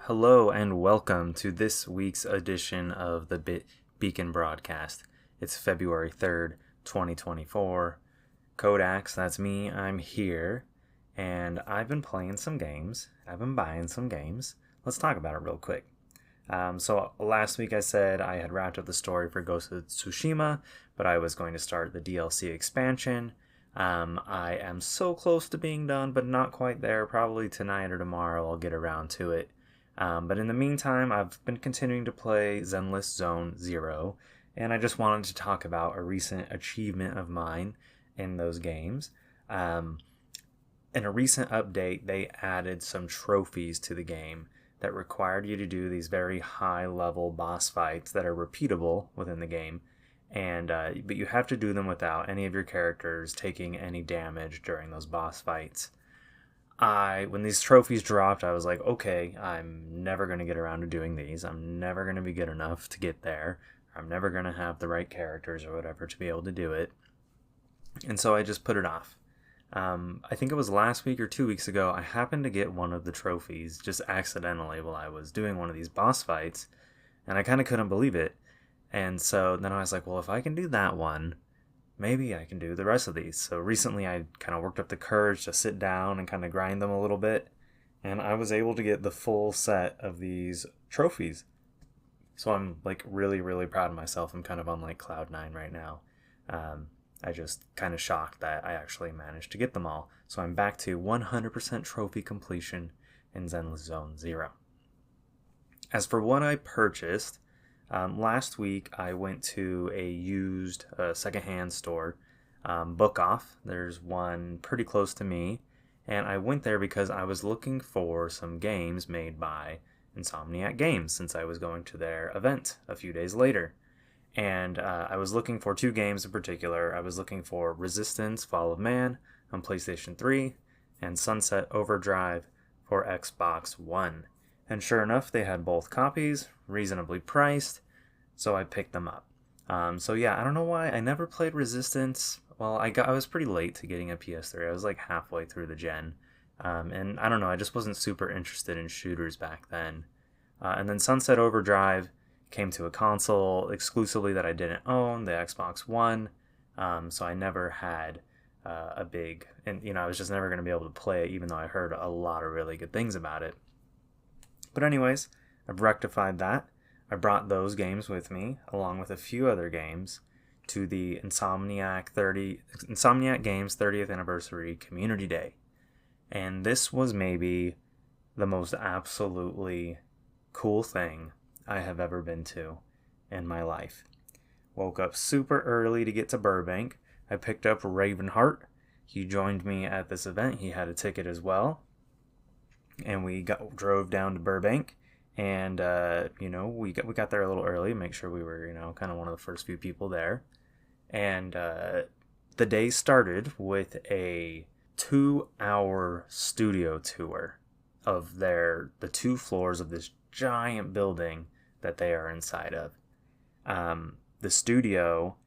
Hello and welcome to this week's edition of the Beacon Broadcast. It's February 3rd, 2024. Kodax, that's me, I'm here, and I've been playing some games. I've been buying some games. Let's talk about it real quick. So last week I said I had wrapped up the story for Ghost of Tsushima, but I was going to start the DLC expansion. I am so close to being done, but not quite there. Probably tonight or tomorrow I'll get around to it. But in the meantime, I've been continuing to play Zenless Zone Zero, and I just wanted to talk about a recent achievement of mine in those games. In a recent update, they added some trophies to the game that required you to do these very high-level boss fights that are repeatable within the game, but you have to do them without any of your characters taking any damage during those boss fights. When these trophies dropped, I was like, okay, I'm never going to get around to doing these. I'm never going to be good enough to get there. I'm never going to have the right characters or whatever to be able to do it. And so I just put it off. I think it was last week or 2 weeks ago, I happened to get one of the trophies just accidentally while I was doing one of these boss fights, and I kind of couldn't believe it. And so then I was like, well, if I can do that one, maybe I can do the rest of these. So recently I kind of worked up the courage to sit down and kind of grind them a little bit, and I was able to get the full set of these trophies. So I'm like really, really proud of myself. I'm kind of on like cloud 9 right now. I just kind of shocked that I actually managed to get them all. So I'm back to 100% trophy completion in Zenless Zone Zero. As for what I purchased, last week I went to a used secondhand store, Book Off. There's one pretty close to me, and I went there because I was looking for some games made by Insomniac Games since I was going to their event a few days later. And I was looking for two games in particular. I was looking for Resistance: Fall of Man on PlayStation 3 and Sunset Overdrive for Xbox One. And sure enough, they had both copies, reasonably priced, so I picked them up. So yeah, I don't know why I never played Resistance. Well, I was pretty late to getting a PS3. I was like halfway through the gen. And I don't know, I just wasn't super interested in shooters back then. And then Sunset Overdrive came to a console exclusively that I didn't own, the Xbox One. So I never had I was just never going to be able to play it, even though I heard a lot of really good things about it. But anyways, I've rectified that. I brought those games with me, along with a few other games, to the Insomniac Games 30th Anniversary Community Day. And this was maybe the most absolutely cool thing I have ever been to in my life. Woke up super early to get to Burbank. I picked up Ravenheart. He joined me at this event. He had a ticket as well. And we drove down to Burbank. And, we got there a little early, make sure we were, kind of one of the first few people there. And the day started with a 2-hour studio tour of the 2 floors of this giant building that they are inside of. The studio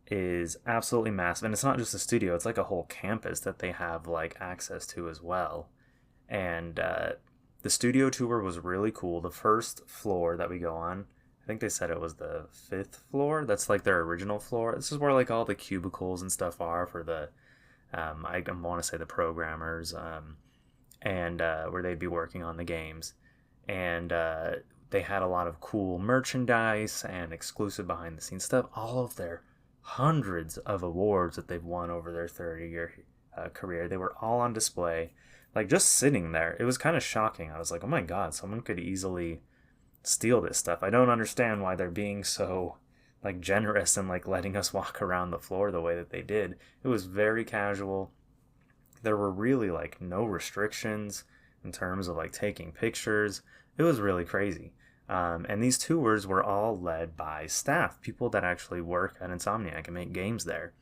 is absolutely massive, and it's not just a studio, it's like a whole campus that they have like access to as well. And the studio tour was really cool. The first floor that we go on, I think they said it was the 5th floor. That's like their original floor. This is where like all the cubicles and stuff are for the I want to say the programmers, and where they'd be working on the games. And they had a lot of cool merchandise and exclusive behind-the-scenes stuff. All of their hundreds of awards that they've won over their 30-year career, they were all on display. Like, just sitting there, it was kind of shocking. I was like, oh my god, someone could easily steal this stuff. I don't understand why they're being so, like, generous and, like, letting us walk around the floor the way that they did. It was very casual. There were really, like, no restrictions in terms of, like, taking pictures. It was really crazy. And these tours were all led by staff, people that actually work at Insomniac and make games there.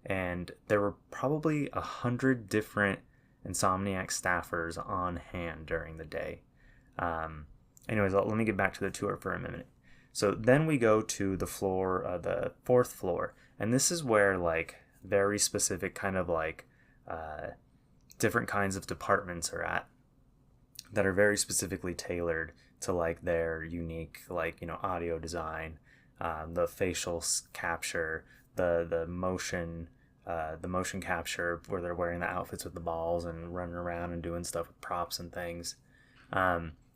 and there were probably 100 different Insomniac staffers on hand during the day. Anyways, let me get back to the tour for a minute. So then we go to the floor, the fourth floor, and this is where like very specific kind of like different kinds of departments are at that are very specifically tailored to like their unique like audio design, the facial capture, the motion capture where they're wearing the outfits with the balls and running around and doing stuff with props and things.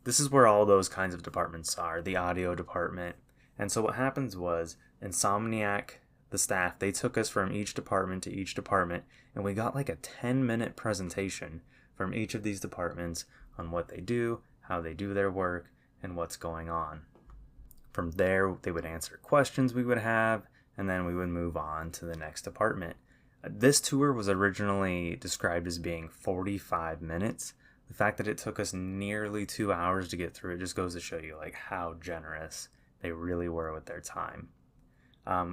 This is where all those kinds of departments are, the audio department. And so what happens was Insomniac, the staff, they took us from each department to each department, and we got like a 10-minute presentation from each of these departments on what they do, how they do their work, and what's going on. From there, they would answer questions we would have, and then we would move on to the next department. This tour was originally described as being 45 minutes. The fact that it took us nearly 2 hours to get through it just goes to show you like how generous they really were with their time.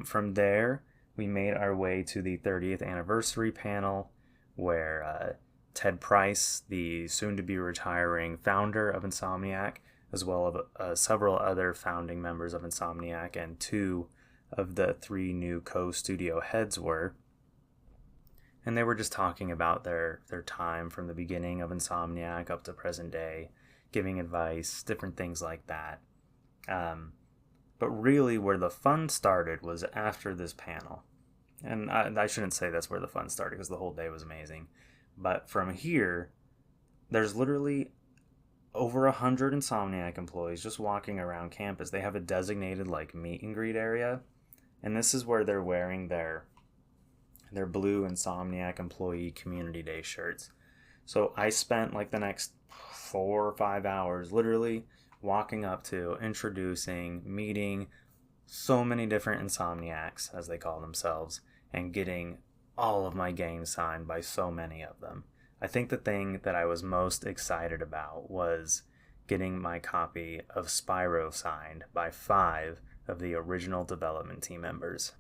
From there, we made our way to the 30th anniversary panel where Ted Price, the soon-to-be retiring founder of Insomniac, as well as several other founding members of Insomniac and 2 of the 3 new co-studio heads were. And they were just talking about their time from the beginning of Insomniac up to present day, giving advice, different things like that. But really where the fun started was after this panel. And I shouldn't say that's where the fun started because the whole day was amazing. But from here, there's literally over 100 Insomniac employees just walking around campus. They have a designated like meet and greet area. And this is where they're wearing their blue Insomniac Employee Community Day shirts. So I spent like the next 4 or 5 hours literally walking up to, introducing, meeting so many different Insomniacs, as they call themselves, and getting all of my games signed by so many of them. I think the thing that I was most excited about was getting my copy of Spyro signed by 5 of the original development team members.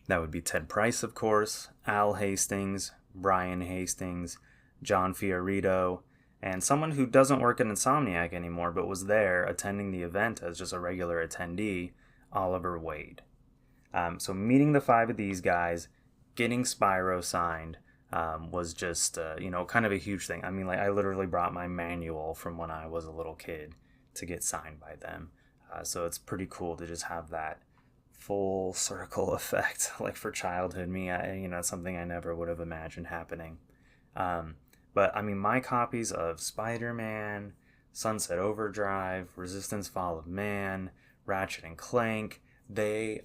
That would be Ted Price, of course, Al Hastings, Brian Hastings, John Fiorito, and someone who doesn't work at Insomniac anymore but was there attending the event as just a regular attendee, Oliver Wade. So meeting the 5 of these guys, getting Spyro signed was just, kind of a huge thing. I mean, like I literally brought my manual from when I was a little kid to get signed by them. So it's pretty cool to just have that full circle effect, like for childhood me, something I never would have imagined happening. But I mean, my copies of Spider-Man, Sunset Overdrive, Resistance Fall of Man, Ratchet and Clank, they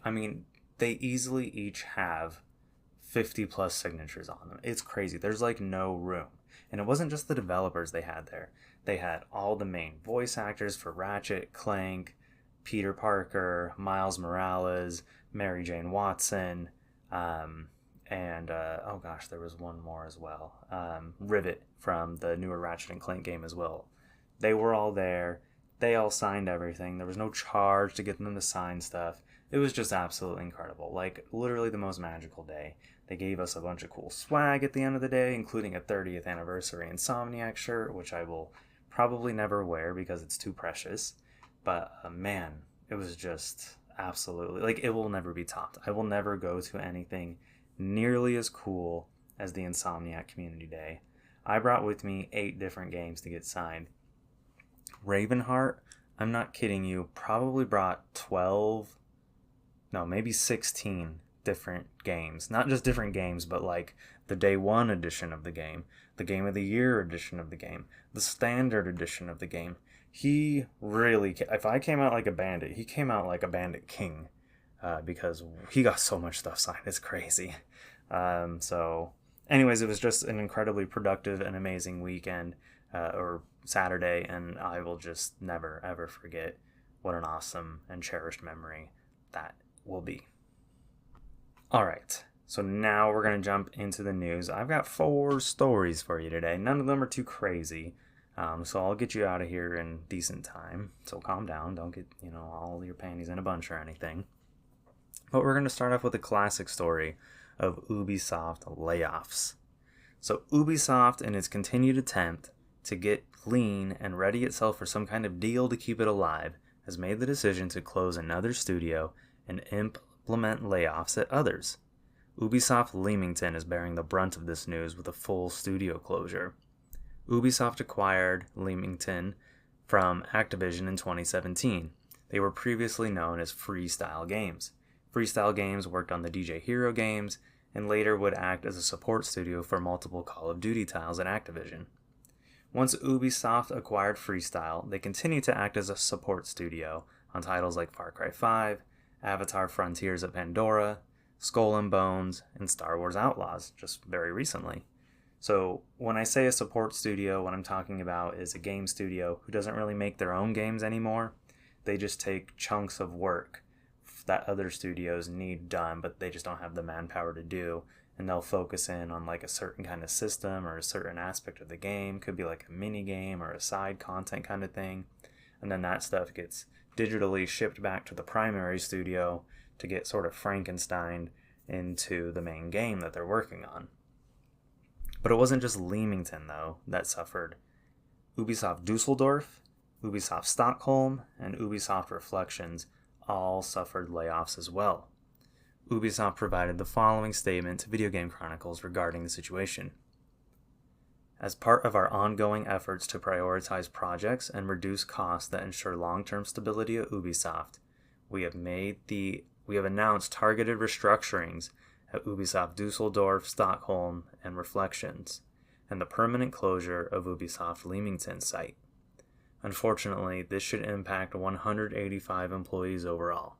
easily each have 50 plus signatures on them. It's crazy. There's like no room. And it wasn't just the developers they had there. They had all the main voice actors for Ratchet, Clank, Peter Parker, Miles Morales, Mary Jane Watson, and there was one more as well. Rivet from the newer Ratchet and Clank game as well. They were all there. They all signed everything. There was no charge to get them to sign stuff. It was just absolutely incredible. Like, literally the most magical day. They gave us a bunch of cool swag at the end of the day, including a 30th anniversary Insomniac shirt, which I will probably never wear because it's too precious. But man, it was just absolutely, like, it will never be topped. I will never go to anything nearly as cool as the Insomniac Community Day. I brought with me 8 different games to get signed. Ravenheart, I'm not kidding you, probably brought 16 different games. Not just different games, but like the day 1 edition of the game, the game of the year edition of the game, the standard edition of the game. He really, if I came out like a bandit, he came out like a bandit king, because he got so much stuff signed. It's crazy. So anyways, it was just an incredibly productive and amazing weekend, or Saturday, and I will just never, ever forget what an awesome and cherished memory that will be. All right, so now we're going to jump into the news. I've got 4 stories for you today. None of them are too crazy. So I'll get you out of here in decent time. So calm down. Don't get, all your panties in a bunch or anything. But we're going to start off with a classic story of Ubisoft layoffs. So Ubisoft, in its continued attempt to get lean and ready itself for some kind of deal to keep it alive, has made the decision to close another studio and implement layoffs at others. Ubisoft Leamington is bearing the brunt of this news with a full studio closure. Ubisoft acquired Leamington from Activision in 2017. They were previously known as Freestyle Games. Freestyle Games worked on the DJ Hero games and later would act as a support studio for multiple Call of Duty titles at Activision. Once Ubisoft acquired Freestyle, they continued to act as a support studio on titles like Far Cry 5, Avatar Frontiers of Pandora, Skull and Bones, and Star Wars Outlaws, just very recently. So when I say a support studio, what I'm talking about is a game studio who doesn't really make their own games anymore. They just take chunks of work that other studios need done, but they just don't have the manpower to do, and they'll focus in on like a certain kind of system or a certain aspect of the game. Could be like a mini game or a side content kind of thing, and then that stuff gets digitally shipped back to the primary studio to get sort of Frankensteined into the main game that they're working on. But it wasn't just Leamington, though, that suffered. Ubisoft Dusseldorf, Ubisoft Stockholm, and Ubisoft Reflections all suffered layoffs as well. Ubisoft provided the following statement to Video Game Chronicles regarding the situation. As part of our ongoing efforts to prioritize projects and reduce costs that ensure long-term stability at Ubisoft, we have announced targeted restructurings at Ubisoft Dusseldorf, Stockholm, and Reflections, and the permanent closure of Ubisoft Leamington site. Unfortunately, this should impact 185 employees overall.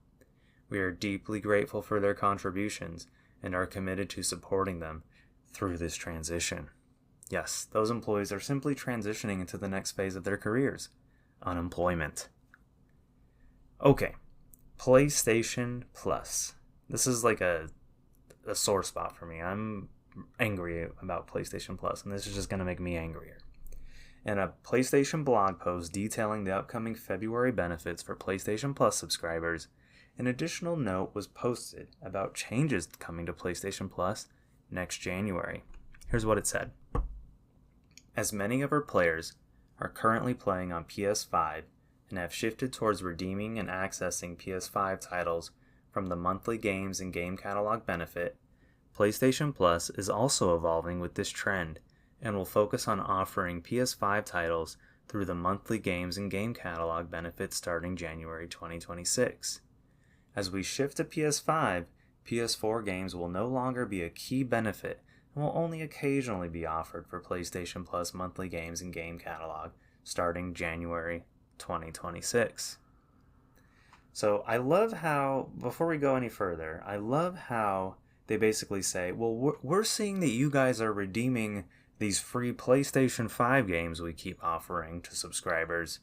We are deeply grateful for their contributions and are committed to supporting them through this transition. Yes, those employees are simply transitioning into the next phase of their careers, unemployment. Okay, PlayStation Plus. This is like a sore spot for me. I'm angry about PlayStation Plus, and this is just going to make me angrier. In a PlayStation blog post detailing the upcoming February benefits for PlayStation Plus subscribers, an additional note was posted about changes coming to PlayStation Plus next January. Here's what it said. As many of our players are currently playing on PS5 and have shifted towards redeeming and accessing PS5 titles from the monthly games and game catalog benefit, PlayStation Plus is also evolving with this trend and will focus on offering PS5 titles through the monthly games and game catalog benefits starting January 2026. As we shift to PS5, PS4 games will no longer be a key benefit and will only occasionally be offered for PlayStation Plus monthly games and game catalog starting January 2026. So I love how, before we go any further, I love how they basically say, well, we're seeing that you guys are redeeming these free PlayStation 5 games we keep offering to subscribers.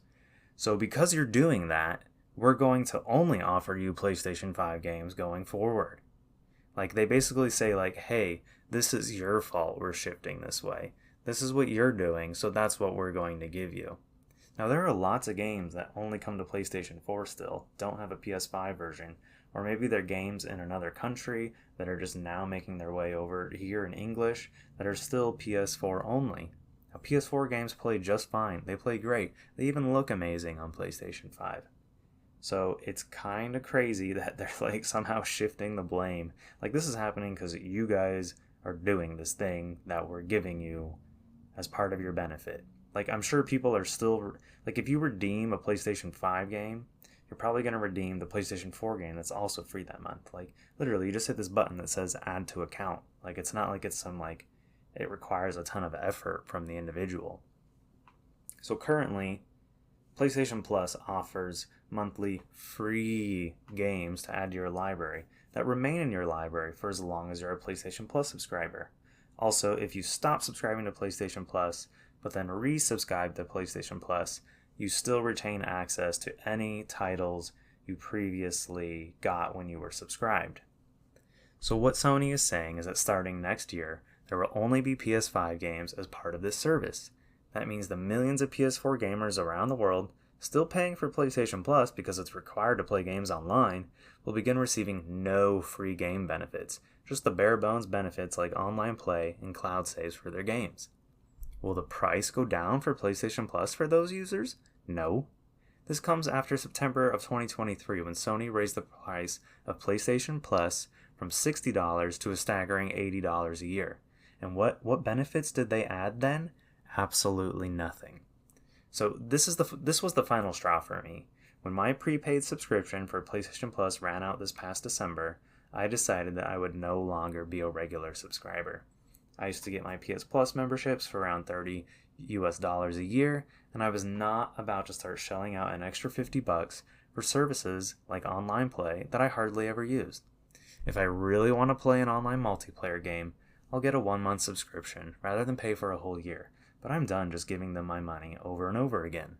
So because you're doing that, we're going to only offer you PlayStation 5 games going forward. Like, they basically say, like, hey, this is your fault we're shifting this way. This is what you're doing, so that's what we're going to give you. Now, there are lots of games that only come to PlayStation 4 still, don't have a PS5 version, or maybe they're games in another country that are just now making their way over here in English that are still PS4 only. Now, PS4 games play just fine. They play great. They even look amazing on PlayStation 5. So it's kind of crazy that they're like somehow shifting the blame. Like, this is happening because you guys are doing this thing that we're giving you as part of your benefit. Like, I'm sure people are still, like, if you redeem a PlayStation 5 game, you're probably going to redeem the PlayStation 4 game that's also free that month. Like, literally, you just hit this button that says add to account. Like, it's not like it's some, like, it requires a ton of effort from the individual. So currently, PlayStation Plus offers monthly free games to add to your library that remain in your library for as long as you're a PlayStation Plus subscriber. Also, if you stop subscribing to PlayStation Plus, but then resubscribe to PlayStation Plus, you still retain access to any titles you previously got when you were subscribed. So what Sony is saying is that starting next year, there will only be PS5 games as part of this service. That means the millions of PS4 gamers around the world, still paying for PlayStation Plus because it's required to play games online, will begin receiving no free game benefits, just the bare bones benefits like online play and cloud saves for their games. Will the price go down for PlayStation Plus for those users? No. This comes after September of 2023 when Sony raised the price of PlayStation Plus from $60 to a staggering $80 a year. And what benefits did they add then? Absolutely nothing. So this was the final straw for me. When my prepaid subscription for PlayStation Plus ran out this past December, I decided that I would no longer be a regular subscriber. I used to get my PS Plus memberships for around $30 a year, and I was not about to start shelling out an extra $50 for services like online play that I hardly ever used. If I really want to play an online multiplayer game, I'll get a 1-month subscription rather than pay for a whole year, but I'm done just giving them my money over and over again.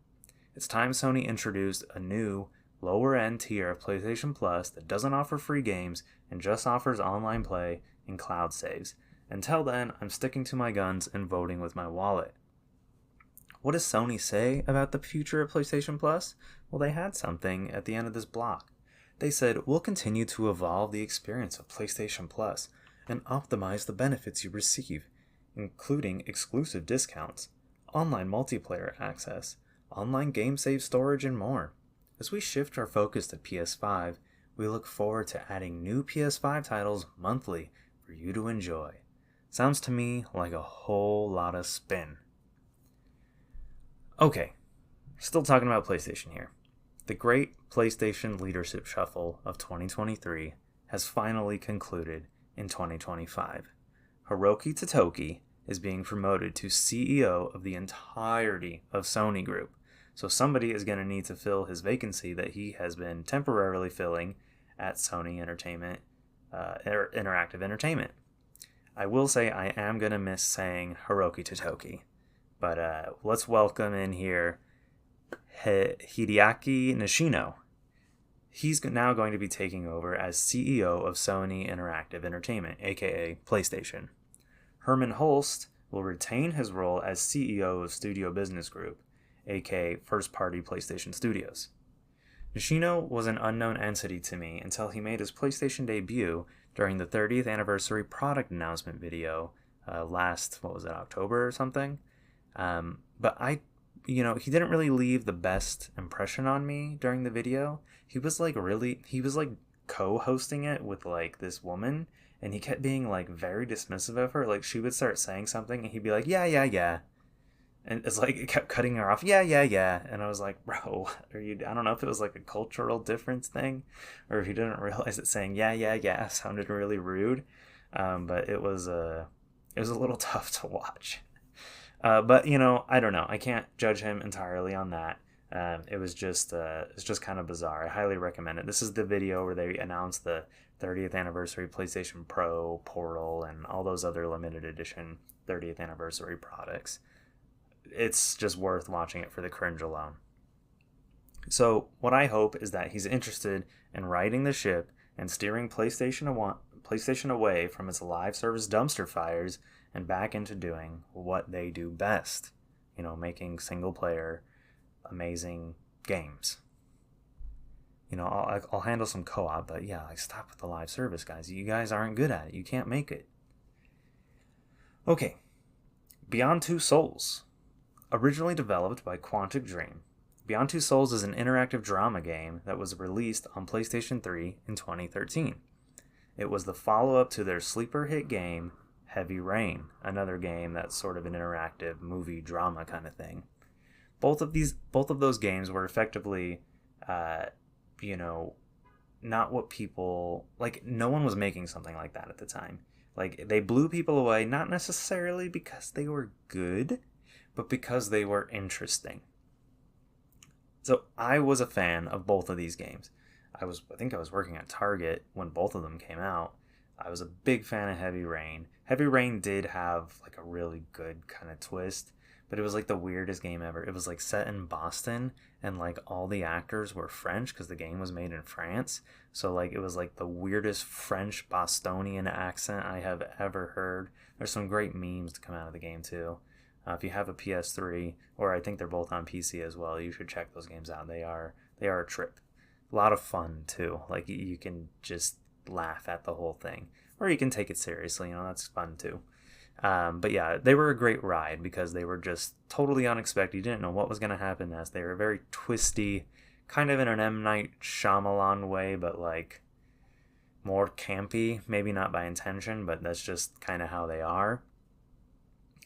It's time Sony introduced a new, lower-end tier of PlayStation Plus that doesn't offer free games and just offers online play and cloud saves. Until then, I'm sticking to my guns and voting with my wallet. What does Sony say about the future of PlayStation Plus? Well, they had something at the end of this block. They said, "We'll continue to evolve the experience of PlayStation Plus and optimize the benefits you receive, including exclusive discounts, online multiplayer access, online game save storage, and more. As we shift our focus to PS5, we look forward to adding new PS5 titles monthly for you to enjoy." Sounds to me like a whole lot of spin. Okay, still talking about PlayStation here. The great PlayStation leadership shuffle of 2023 has finally concluded in 2025. Hiroki Totoki is being promoted to CEO of the entirety of Sony Group, so somebody is going to need to fill his vacancy that he has been temporarily filling at Sony Entertainment, Interactive Entertainment. I will say I am going to miss saying Hiroki Totoki, but let's welcome in here Hideaki Nishino. He's now going to be taking over as CEO of Sony Interactive Entertainment, aka PlayStation. Herman Hulst will retain his role as CEO of Studio Business Group, aka First Party PlayStation Studios. Nishino was an unknown entity to me until he made his PlayStation debut during the 30th anniversary product announcement video last, October or something? But he didn't really leave the best impression on me during the video. He was co-hosting it with like this woman, and he kept being like very dismissive of her. Like she would start saying something and he'd be like, yeah. And it's like it kept cutting her off, yeah. And I was like, bro, I don't know if it was like a cultural difference thing or if he didn't realize that saying yeah sounded really rude. But it was a little tough to watch. But I don't know. I can't judge him entirely on that. It's just kind of bizarre. I highly recommend it. This is the video where they announced the 30th anniversary PlayStation Pro, Portal, and all those other limited edition 30th anniversary products. It's just worth watching it for the cringe alone. So what I hope is that he's interested in righting the ship and steering PlayStation away from its live service dumpster fires and back into doing what they do best. Making single player amazing games. I'll handle some co-op, but yeah, stop with the live service, guys. You guys aren't good at it. You can't make it. Okay. Beyond Two Souls. Originally developed by Quantic Dream, Beyond Two Souls is an interactive drama game that was released on PlayStation 3 in 2013. It was the follow-up to their sleeper hit game, Heavy Rain, another game that's sort of an interactive movie drama kind of thing. Both of those games were effectively, not what people, no one was making something like that at the time. They blew people away, not necessarily because they were good, but because they were interesting. So I was a fan of both of these games. I think I was working at Target when both of them came out. I was a big fan of Heavy Rain. Heavy Rain did have a really good kind of twist, but it was the weirdest game ever. It was set in Boston, and all the actors were French because the game was made in France. So it was the weirdest French Bostonian accent I have ever heard. There's some great memes to come out of the game too. If you have a PS3, or I think they're both on PC as well, you should check those games out. They are a trip. A lot of fun too. You can just laugh at the whole thing. or you can take it seriously, that's fun too. But yeah, they were a great ride because they were just totally unexpected. You didn't know what was going to happen next. They were very twisty, kind of in an M. Night Shyamalan way, but like more campy, maybe not by intention, but that's just kind of how they are.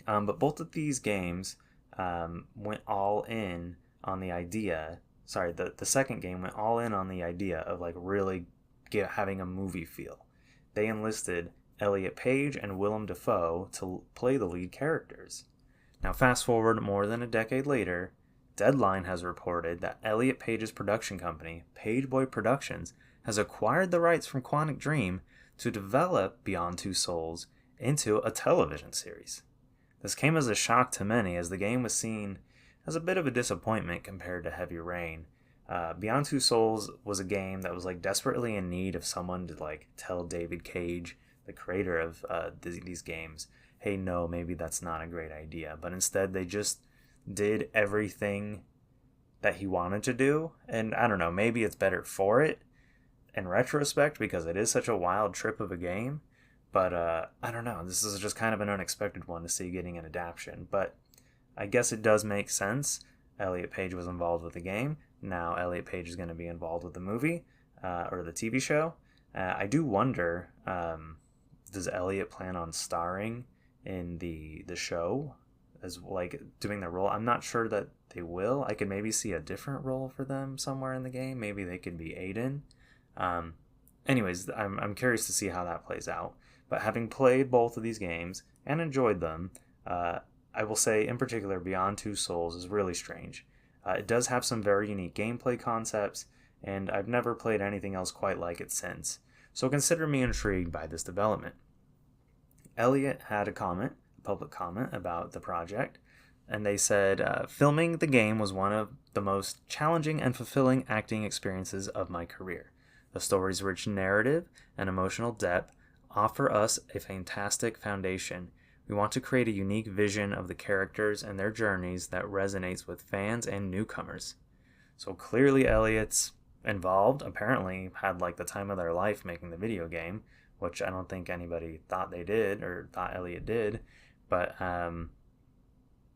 But both of these games went all in on the idea. Sorry, the second game went all in on the idea of like really having a movie feel. They enlisted Elliot Page and Willem Dafoe to play the lead characters. Now, fast forward more than a decade later, Deadline has reported that Elliot Page's production company, Pageboy Productions, has acquired the rights from Quantic Dream to develop Beyond Two Souls into a television series. This came as a shock to many, as the game was seen as a bit of a disappointment compared to Heavy Rain. Beyond Two Souls was a game that was like desperately in need of someone to like tell David Cage, the creator of these games, hey, no, maybe that's not a great idea. But instead, they just did everything that he wanted to do. And I don't know, maybe it's better for it in retrospect because it is such a wild trip of a game. But I don't know, this is just kind of an unexpected one to see getting an adaptation. But I guess it does make sense. Elliot Page was involved with the game. Now Elliot Page is going to be involved with the movie or the TV show. I do wonder, does Elliot plan on starring in the show as like doing their role? I'm not sure that they will. I could maybe see a different role for them somewhere in the game. Maybe they could be Aiden. Anyways, I'm curious to see how that plays out. But having played both of these games and enjoyed them, I will say in particular Beyond Two Souls is really strange. It does have some very unique gameplay concepts, and I've never played anything else quite like it since. So consider me intrigued by this development. Elliot had a public comment about the project, and they said, filming the game was one of the most challenging and fulfilling acting experiences of my career. The story's rich narrative and emotional depth offer us a fantastic foundation. We want to create a unique vision of the characters and their journeys that resonates with fans and newcomers. So clearly Elliot's involved, apparently had like the time of their life making the video game, which I don't think anybody thought they did or thought Elliot did. But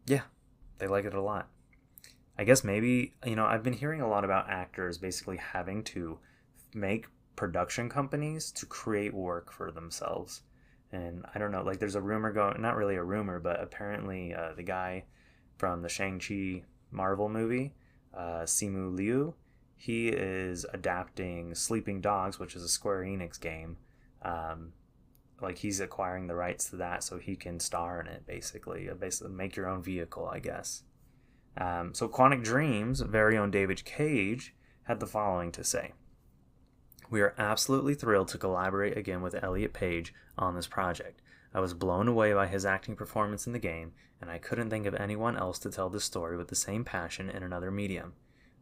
yeah, they like it a lot. I guess maybe, I've been hearing a lot about actors basically having to make production companies to create work for themselves. And I don't know, like there's a rumor going, not really a rumor, but apparently the guy from the Shang-Chi Marvel movie, Simu Liu, he is adapting Sleeping Dogs, which is a Square Enix game. Like he's acquiring the rights to that so he can star in it, basically make your own vehicle, I guess. So Quantic Dream's very own David Cage had the following to say. We are absolutely thrilled to collaborate again with Elliot Page on this project. I was blown away by his acting performance in the game, and I couldn't think of anyone else to tell this story with the same passion in another medium.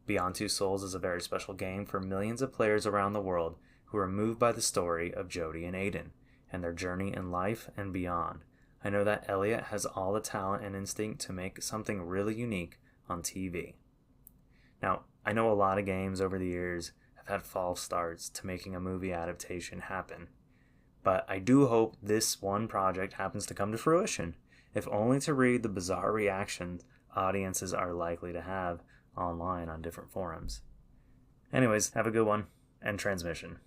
Beyond Two Souls is a very special game for millions of players around the world who are moved by the story of Jodie and Aiden, and their journey in life and beyond. I know that Elliot has all the talent and instinct to make something really unique on TV. Now, I know a lot of games over the years had false starts to making a movie adaptation happen. But I do hope this one project happens to come to fruition, if only to read the bizarre reactions audiences are likely to have online on different forums. Anyways, have a good one, and transmission.